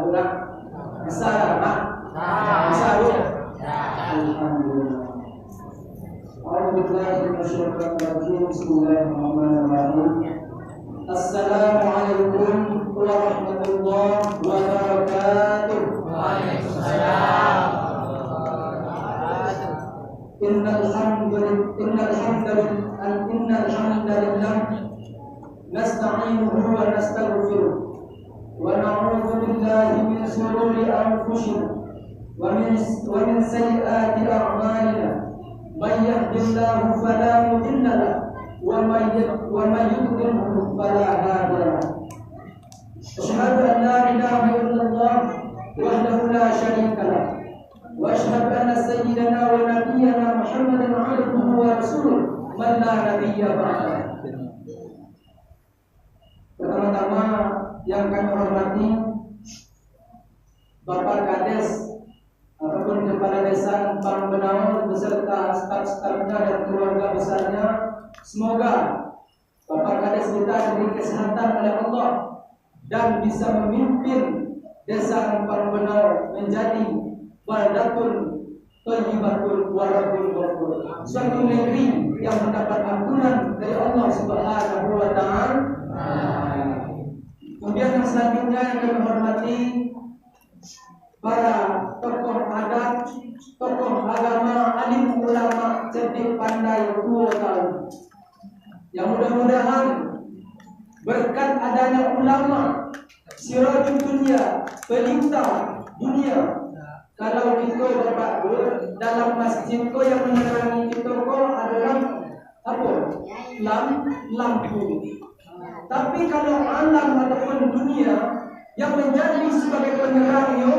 ulang. Bisa Mak? Bisa Bu? Alhamdulillah. A'udzubillahi minasyaitonir rajim. Bismillahirrahmanirrahim. Assalamualaikum warahmatullahi wabarakatuh. Waalaikumsalam. Innal hamdalillah nasta'inuhu wa nastaghfiruh wa na'udzu billahi min shururi anfusina wa min sayyiati a'malina. Man yahdihillahu fala mudilla lahu wa man yudlilhu fala hadiya lahu. Asyhadu an la ilaha illallah wahdahu la syarika lahu wa asyhadu anna sayyidana wa nabiyyana Muhammadan 'abduhu wa rasuluh man la nabiyya ba'dahu. Pertama-tama yang kami hormati Bapak Kades ataupun Kepala Desa Parangbenaun beserta staf-stafnya dan keluarga besarnya, semoga Bapak Kades kita diberi kesehatan oleh Allah dan bisa memimpin Desa Parangbenaun menjadi baldatun thayyibatul waradul ghafur, suatu negeri yang mendapat ampunan dari Allah Subhanahu wa taala. Kemudian yang selanjutnya yang kami hormati para tokoh adat, tokoh agama, alim ulama, cerdik pandai, tua tahu, yang mudah-mudahan berkat adanya ulama sirajul dunia, pelita dunia. Kalau kita dapat dalam masjid ko yang menerangi kita ko adalah apa? Lampu. Tapi kalau alam ataupun dunia yang menjadi sebagai penerangnya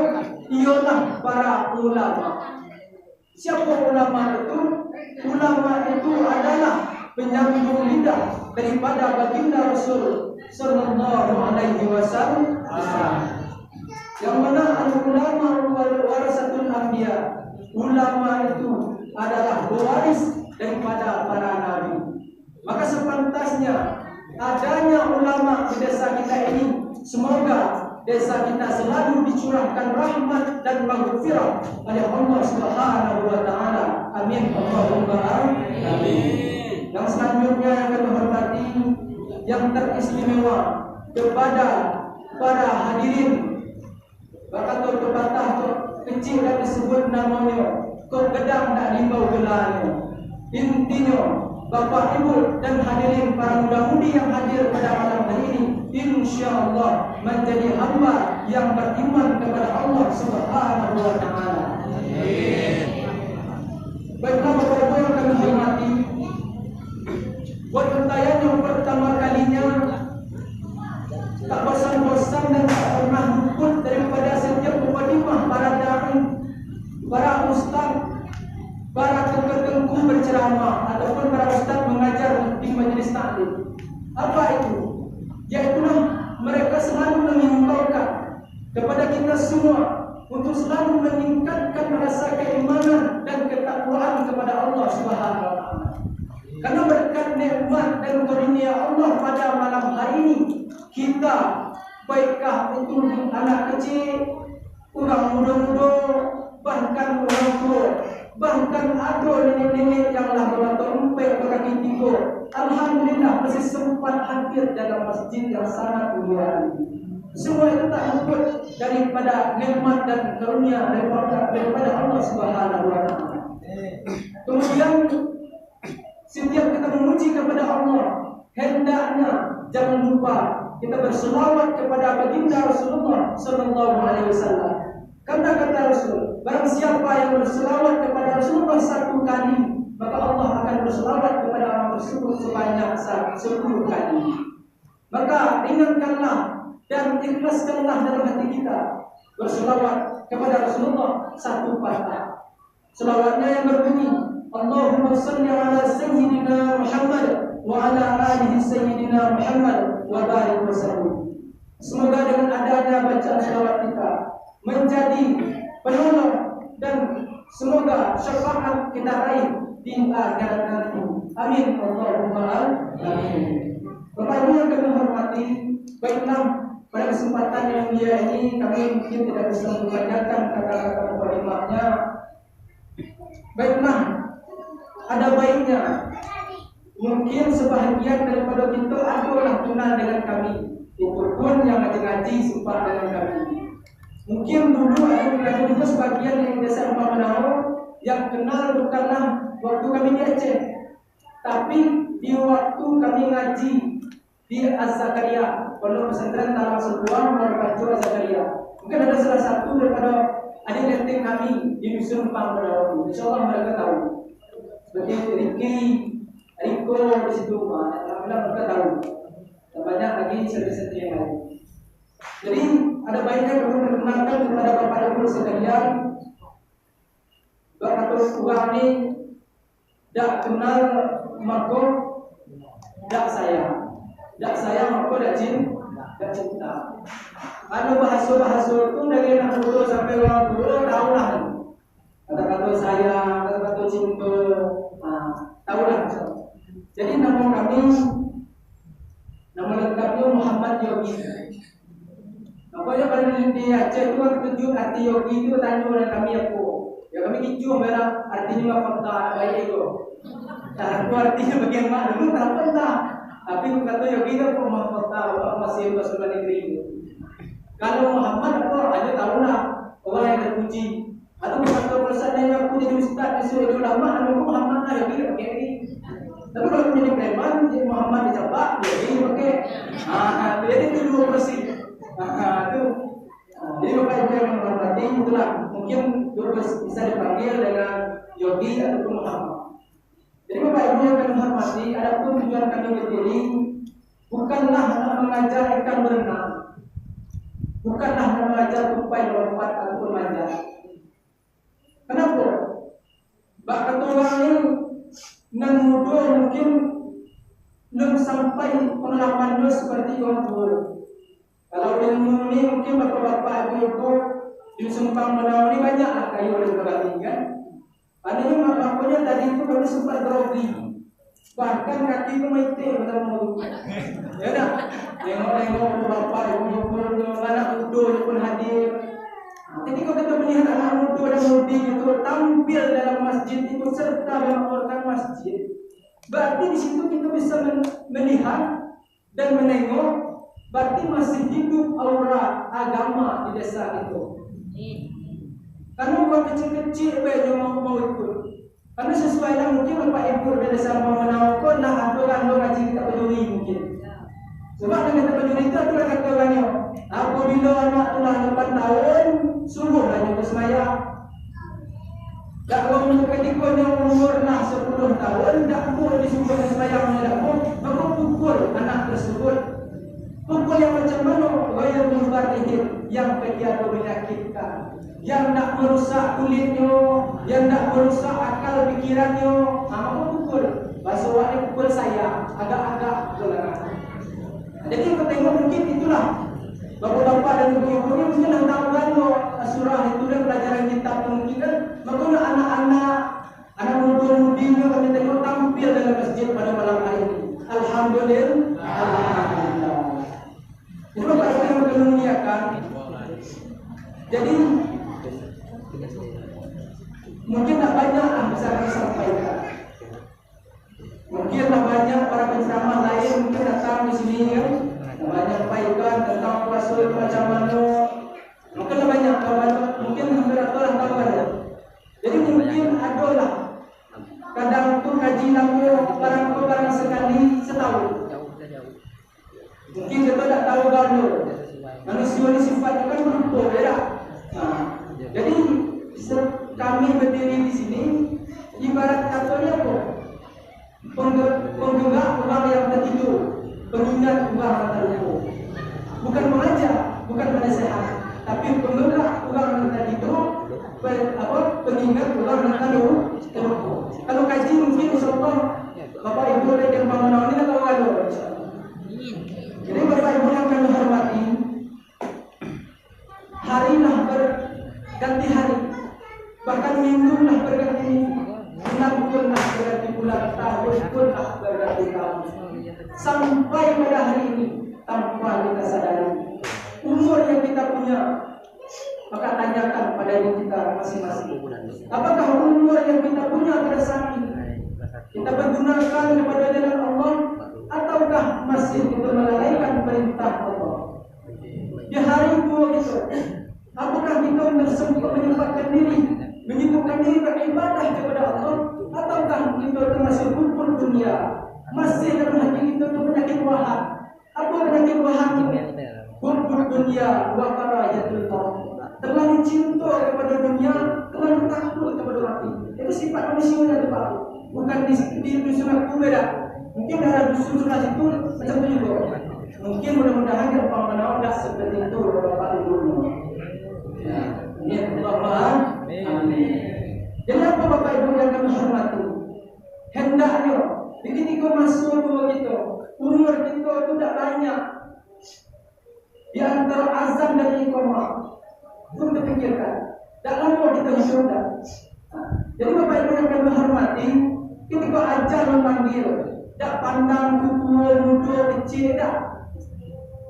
ialah para ulama. Siapa ulama itu? Ulama itu adalah penyambung lidah daripada baginda Rasul sallallahu alaihi wasallam. Yang mana ulama warasatul anbiya. Ulama itu adalah pewaris daripada para nabi. Maka sepantasnya adanya ulama di desa kita ini, semoga desa kita selalu dicurahkan rahmat dan maghfirah oleh Allah Subhanahu wa taala. Amin Allahumma amin. Yang selanjutnya yang kami hormati, yang teristimewa kepada para hadirin. Bakal tu pepatah tu kecil dan disebut namanya, kau gedang tak limbau gelarnya. Intinya Bapak Ibu dan hadirin para muda-mudi yang hadir pada malam hari ini, insya-Allah menjadi hamba yang beriman kepada Allah Subhanahu wa taala. Amin. Baiklah Bapak Ibu yang kami hormati, buat untayan yang pertama kalinya tak bosan-bosan dan tak pernah luput daripada setiap mukadimah para dai, para ustaz, para tengku berceramah ataupun para ustaz mengajar di majelis taklim. Apa itu? Yaitulah mereka selalu mengingatkan kepada kita semua untuk selalu meningkatkan rasa keimanan dan ketakwaan kepada Allah Subhanahu wa taala. Karena berkat nikmat dan karunia Allah pada malam hari ini, kita baikkah itu anak kecil, orang muda-muda, bahkan orang tua, bahkan ada nenek-nenek yang lah berlatar empek berkaki tiga, alhamdulillah masih sempat hadir dalam masjid yang sangat mulia ini. Semua itu tak luput daripada nikmat dan karunia daripada Allah Subhanahu wa taala. Kemudian setiap kita memuji kepada Allah, hendaknya jangan lupa kita berselawat kepada baginda Rasulullah sallallahu alaihi wasallam. Karena kata Rasul, barang siapa yang berselawat kepada Rasulullah satu kali, maka Allah akan berselawat kepada orang tersebut sebanyak 10 kali. Maka ingatkanlah dan ikhlaskanlah dalam hati kita berselawat kepada Rasulullah satu patah. Selawatnya yang berbunyi, Allahumma salli ala sayyidina Muhammad wa ala alihi sayyidina Muhammad wa barik wa sallim. Semoga dengan adanya bacaan selawat kita menjadi penolong dan semoga syafaat kita raih di akhirat nanti. Amin Allahumma amin. Bapak Ibu yang kami hormati, baiklah pada kesempatan yang mulia ini kami mungkin tidak bisa mempertanyakan kata-kata mukadimahnya. Baiklah, ada baiknya mungkin sebahagian daripada kita adalah kenal dengan kami, itu pun yang ngaji-ngaji sempat dengan kami. Mungkin dulu ada juga sebagian yang biasa Umpama Menau yang kenal bukanlah waktu kami di Aceh, tapi di waktu kami ngaji di Az-Zakaria, Pondok Pesantren Talang Sebuah, Marbajo Az-Zakaria. Mungkin ada salah satu daripada adik yatim kami di dusun Umpama Menau. InsyaAllah mereka tahu. Seperti Riki, Riko di situ, alhamdulillah mereka tahu. Dan banyak lagi servis-servis yang lain. Jadi ada baiknya kami perkenalkan kepada Bapak Ibu sekalian, Bapak Tuhan ini dak kenal maka dak sayang maka dak cinta. Ada bahasa-bahasa itu dari anak muda sampai orang tua tahu lah. Kata-kata sayang, kata-kata cinta, tahu lah. Jadi nama kami, nama lengkapnya Muhammad Yogi. Makanya kalau di Aceh itu kan tunjuk arti Yogi itu tanya oleh kami apa? Ya kami kicu merah artinya fakta baik itu. Nah, itu artinya bagaimana? Dulu tak pernah. Tapi kata Yogi itu rumah fakta masih bahasa luar negeri itu. Kalau Muhammad apa aja tahu lah orang yang terpuji. Atau kata perasaan aku jadi ustaz disuruh ulama, aku Muhammad lah Yogi pakai ini. Tapi kalau menjadi preman, jadi Muhammad dicapak, Yogi pakai. Jadi itu dua persis. Jadi Bapak Ibu yang menghormati, itulah mungkin bisa dipanggil dengan Yogi ataupun Muhammad. Jadi Bapak Ibu yang menghormati, adapun tujuan kami berdiri bukanlah mengajar ikan berenang, bukanlah mengajar tupai lompat ataupun manjat. Kenapa? Bak ketulang ini nan muda mungkin belum sampai pengalamannya seperti orang tua. Kalau ilmu ini mungkin bapak-bapak ibu di Sumpang Menau ini banyak lah kayu oleh kami kan. Padahal bapaknya tadi itu kami sempat grogi, bahkan kaki itu mati betul-betul. Ya dah, tengok bapak ibu anak muda pun hadir. Jadi kalau kita melihat anak muda dan mudi itu tampil dalam masjid itu serta memakmurkan masjid, berarti di situ kita bisa melihat dan menengok. Berarti masih hidup aura agama di desa itu. Karena bukan kecil-kecil banyak mau ikut. Karena sesuai lah mungkin Bapak Ibu di desa Menau pun nak aturan ngaji kita peduli mungkin. Sebab dengan kita peduli itu aturan kata orangnya. Apabila anak telah 8 tahun, sungguhlah yang bersemayam. Tak kalau ketika yang umur nak 10 tahun, tak boleh disuruh bersemayam maka pukul anak tersebut. Pukul yang macam mana? Gaya mubarihim yang tiada menyakitkan, yang nak merusak kulitnya, yang nak merusak akal pikirannya. Apa pukul? Bahasa orang pukul saya agak-agak kelengan. Jadi kita tengok mungkin itulah bapak-bapak dan ibu-ibu ini mungkin dah tahu kan surah itu dan pelajaran kitab mungkin kan. Maka anak-anak anak muda-mudinya kami tengok tampil dalam masjid pada malam hari ini. Alhamdulillah. Jadi Bapak Ibu yang memuliakan, jadi mungkin tak banyak yang bisa kami sampaikan. Mungkin tak banyak para penceramah lain mungkin datang di sini kan, tak banyak sampaikan tentang Rasul macam mana. Mungkin tak banyak, mungkin hampir adalah tahu kan. Jadi mungkin adalah kadang tu kaji lampu barang sekali setahun. Mungkin kita tak tahu baru manusia ni sifatnya kan berubah, ya tak? Jadi kami berdiri di sini ibarat katanya apa? Penggerak orang yang tertidur, pengingat orang yang terlupa. Bukan mengajar, bukan menasihat, tapi penggerak orang yang tertidur, pengingat orang yang terlupa. Kalau kaji mungkin insyaAllah Bapak Ibu dari yang bangunan ini tahu ada. Jadi Bapak Ibu yang kami hormati, harilah berganti hari, bahkan minggulah berganti minggu, bulan punlah berganti bulan, tahun punlah berganti tahun, sampai pada hari ini tanpa kita sadari umur yang kita punya? Maka tanyakan pada diri kita masing-masing. Apakah umur yang kita punya pada saat ini kita pergunakan kepada jalan Allah, ataukah masih kita melalaikan perintah Allah? Di hari tua itu, apakah kita menyempatkan diri, menyibukkan diri beribadah kepada Allah, ataukah kita masih kumpul dunia, masih dalam hati kita itu penyakit waham? Apa penyakit waham ini? Kumpul dunia wa karahiyatul maut. Terlalu cinta kepada dunia, terlalu takut kepada mati. Itu sifat manusia yang Pak. Bukan di dusun aku beda. Mungkin dalam dusun-dusun itu macam itu juga. Mungkin mudah-mudahan dia pernah tidak seperti itu Bapak Ibu. Ya, Allah. Amin. Jadi apa Bapak Ibu yang kami hormati? Hendaknya ketika masuk begitu, umur kita itu tidak banyak. Di antara azan dan iqamah, itu kita pikirkan. Tak lama kita sudah. Jadi Bapak Ibu yang kami hormati, ketika ajar memanggil, tak pandang tua, muda, kecil, tak.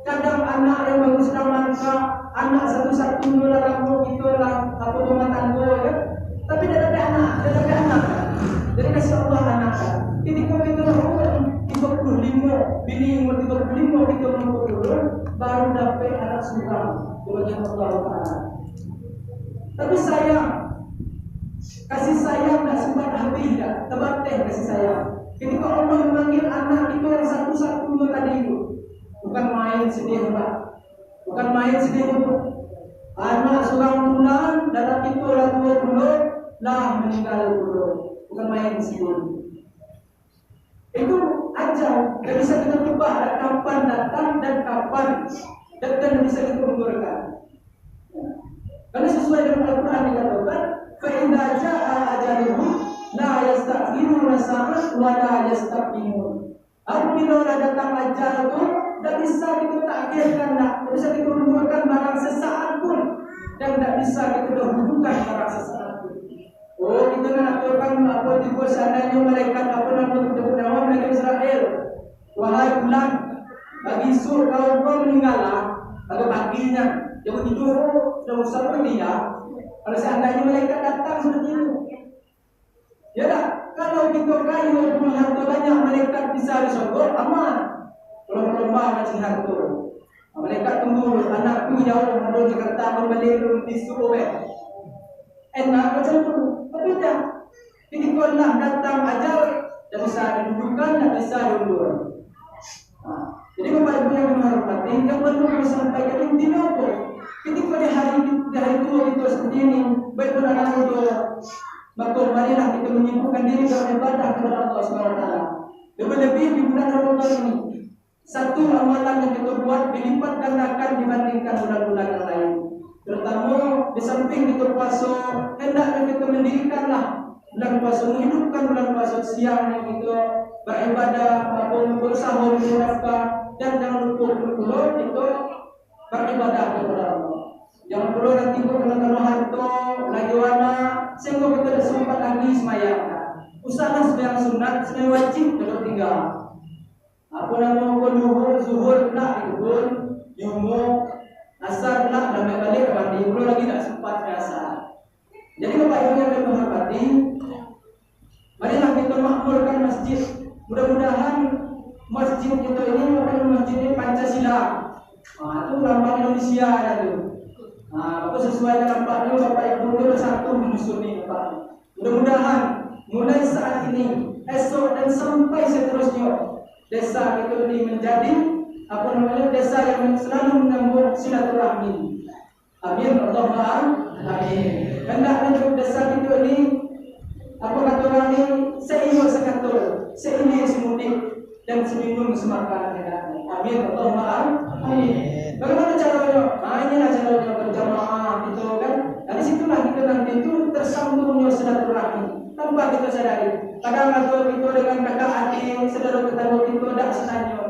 Kadang anak yang baru sedang mangsa, anak satu-satunya dalam kita lah, apa rumah tangga, ya. Tapi tidak ada anak, tidak ada anak. Jadi kasih Allah anak. Ketika kita umur 35, bini umur 35 kita umur baru dapat anak surang bagi Allah Taala. Tapi sayang, kasih sayang tak sempat habis dah, terbatas kasih sayang. Ketika Allah memanggil anak kita yang satu-satunya tadi itu, bukan main sedih lah, bukan main sedih itu. Anak seorang bulan dalam itu lah 20 lah meninggal dulu, bukan main sedih. Itu ajar, dan bisa kita ubah kapan datang dan kapan dan bisa kita umurkan. Karena sesuai dengan Al-Quran dikatakan, فَإِذَا جَاءَ أَجَلُهُمْ لَا يَسْتَأْخِرُونَ سَاعَةً وَلَا يَسْتَقْدِمُونَ. Apabila datang ajal itu, tak bisa kita takhirkan, tak bisa kita umurkan barang sesaat pun, dan tak bisa kita dahulukan barang sesaat pun. Oh, kita nak aturkan apa juga seandainya malaikat apa nama nama malaikat Israel. Wahai bulan, bagi sur kalau kau meninggal, pada paginya dia tidur sudah bersama dia. Kalau seandainya malaikat datang seperti itu, ya tak? Kalau kita kayu punya harta banyak, malaikat bisa disogok aman. Kalau berlomba macam harta, malaikat tunggu anakku jauh dari Jakarta kembali di Surabaya. Enak macam tu. Tapi tak, ketika Allah datang ajal, tak bisa didudukan, tak bisa diundur. Jadi Bapak Ibu yang menghormati, yang perlu kami sampaikan intinya apa? Ketika di hari tua kita seperti ini, baik pun anak muda, maka marilah kita menyibukkan diri dalam ibadah kepada Allah SWT. Lebih-lebih di bulan Ramadan ini, satu amalan yang kita buat dilipat gandakan dibandingkan bulan-bulan yang lain. Terutama di samping kita puasa, hendaknya kita mendirikanlah bulan puasa, menghidupkan bulan puasa siang yang kita beribadah maupun berusaha menafkah, dan jangan lupa pula kita beribadah kepada Allah. Jangan pula nanti kalau harta lagi warna sehingga kita tidak sempat lagi semayang. Usahalah sembahyang sunat, sembahyang wajib tidak tinggal. Apa nama pun zuhur nak itu pun jumu asar nak dan balik mandi belum lagi tak sempat biasa. Jadi Bapak Ibu yang menghormati, marilah kita makmurkan masjid. Mudah-mudahan masjid kita ini bukan masjid ini Pancasila. Itu lambang Indonesia ada tu. Apa sesuai dengan Bapak Bapak Ibu itu satu di dusun ini Bapak. Mudah-mudahan mulai saat ini, esok dan sampai seterusnya, desa kita ini menjadi desa yang selalu menyambung silaturahmi. Amin. Allahumma amin. Hendaknya desa kita ini apa kata orang ini seimbang sekatul, seimbang semudik dan seminum semakan. Amin. Allahumma amin. Bagaimana caranya? Inilah caranya berjamaah gitu kan. Dari situlah kita nanti itu tersambungnya silaturahmi tanpa kita sadari. Kadang atau itu dengan kakak adik, saudara tetangga itu tidak senangnya.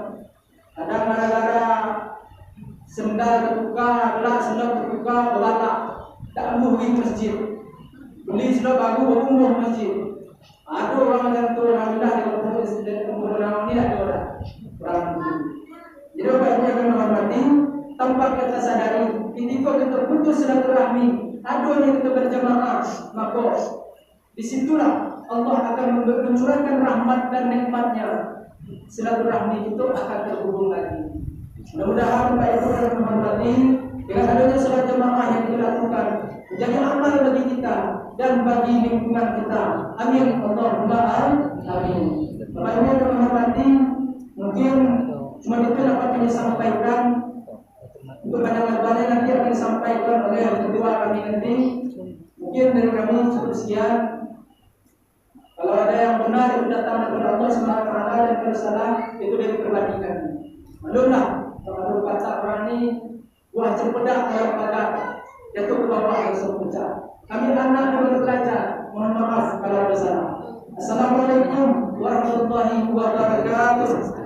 Kadang gara-gara sendal terbuka, gelas sendal terbuka, berlatak, tak ambuh pergi masjid. Beli sendal baru, ambuh masjid. Ada orang macam tu, alhamdulillah di kampung ini tidak ada orang. Jadi Bapak Ibu yang menghormati, tanpa kita sadari, ketika kita putus silaturahmi, aduhnya kita berjamaah, maka disitulah Allah akan mencurahkan rahmat dan nikmatnya. Silaturahmi itu akan terhubung lagi. Mudah-mudahan Bapak Ibu dan menghormati, dengan adanya salat jamaah yang dilakukan menjadi amal bagi kita dan bagi lingkungan kita. Amin. Allahumma amin. Bapak Ibu dan menghormati, mungkin cuma itu dapat kami sampaikan. Untuk pandangan-pandangan nanti akan disampaikan oleh ketua kami nanti. Mungkin dari kami cukup sekian. Kalau ada yang benar itu datang dari Allah SWT dan kalau salah itu dari pribadi kami. Maklumlah kalau kata orang ini buah cempedak orang bakar jatuh ke bawah langsung pecah. Kami anak yang belajar, mohon maaf kalau ada salah. Assalamualaikum warahmatullahi wabarakatuh.